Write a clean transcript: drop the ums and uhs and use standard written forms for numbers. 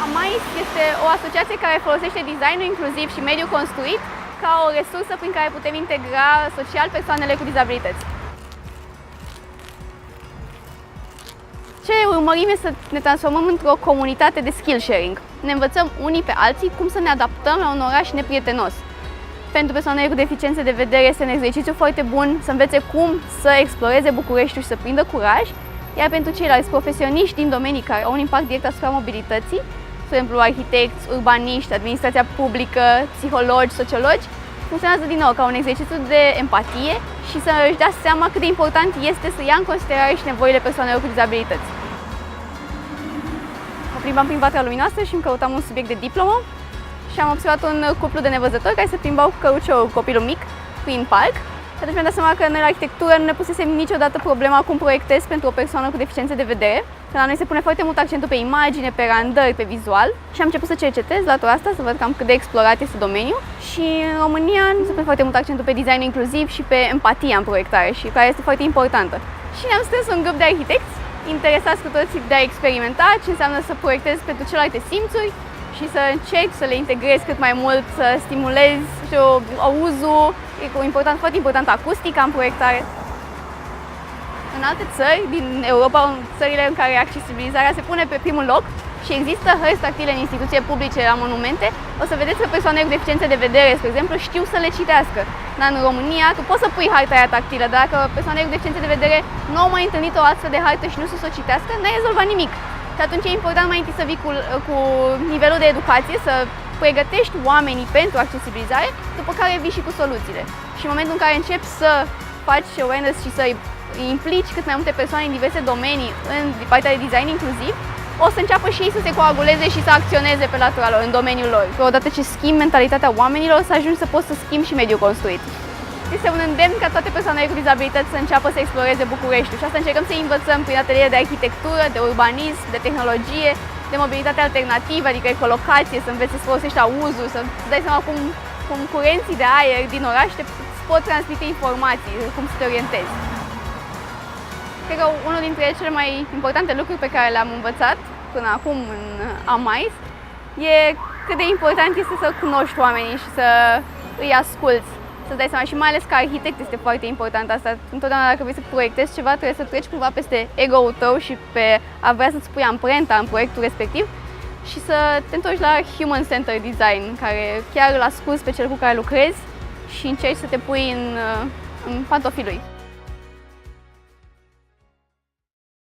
AMAIS este o asociație care folosește designul inclusiv și mediul construit ca o resursă prin care putem integra social persoanele cu dizabilități. Ce urmărim este să ne transformăm într-o comunitate de skill sharing. Ne învățăm unii pe alții cum să ne adaptăm la un oraș neprietenos. Pentru persoanele cu deficiențe de vedere este un exercițiu foarte bun să învețe cum să exploreze Bucureștiul și să prindă curaj, iar pentru ceilalți profesioniști din domenii care au un impact direct asupra mobilității, de exemplu arhitecți, urbaniști, administrația publică, psihologi, sociologi, funcționează din nou ca un exercițiu de empatie și să își dea seama cât de important este să ia în considerare și nevoile persoanelor cu dizabilități. Mă plimbam prin Vatra Luminoasă și îmi căutam un subiect de diplomă și am observat un cuplu de nevăzători care se plimbau cu căruciorul, copilul mic, prin parc. Și atunci mi-am dat seama că noi la arhitectură nu ne pusesem niciodată problema cum proiectez pentru o persoană cu deficiențe de vedere. Că la noi se pune foarte mult accentul pe imagine, pe randări, pe vizual. Și am început să cercetez latura asta, să văd cam cât de explorat este domeniul. Și în România nu se pune foarte mult accentul pe design inclusiv și pe empatia în proiectare, și care este foarte importantă. Și ne-am strâns un grup de arhitecți interesați cu toții de a experimenta ce înseamnă să proiectez pentru celelalte simțuri și să încerc să le integrez cât mai mult, să stimulez auzul, foarte important acustica în proiectare. În alte țări din Europa, în țările în care accesibilizarea se pune pe primul loc și există hărți tactile în instituții publice, la monumente, o să vedeți că persoanele cu deficiențe de vedere, spre exemplu, știu să le citească. Dar în România, tu poți să pui harta aia tactilă, dar dacă persoanele cu deficiențe de vedere nu au mai întâlnit o astfel de hartă și nu să o citească, n-ai rezolvat nimic. Și atunci e important mai întâi să vii cu nivelul de educație, să pregătești oamenii pentru accesibilizare, după care vii și cu soluțiile. Și în momentul în care începi să faci awareness și să implici cât mai multe persoane în diverse domenii în partea de design inclusiv, o să înceapă și ei să se coaguleze și să acționeze pe latura lor, în domeniul lor. Odată ce schimbi mentalitatea oamenilor, să ajungi să poți să schimbi și mediul construit. Este un îndemn ca toate persoanele cu dizabilități să înceapă să exploreze Bucureștiul și asta încercăm să învățăm prin ateliere de arhitectură, de urbanism, de tehnologie, de mobilitate alternativă, adică ecolocație, să înveți să folosești auzul, să dai seama cum curenții de aer din oraș te pot transmite informații, cum să te orientezi. Cred că unul dintre cele mai importante lucruri pe care le-am învățat până acum în AMAIS e cât de important este să cunoști oamenii și să îi asculți, să-ți dai seama, și mai ales ca arhitect este foarte important asta. Întotdeauna dacă vrei să proiectezi ceva, trebuie să treci cumva peste ego-ul tău și pe a vrea să-ți pui amprenta în proiectul respectiv și să te întorci la human-centered design, care chiar îl asculți pe cel cu care lucrezi și încerci să te pui în pantofii lui.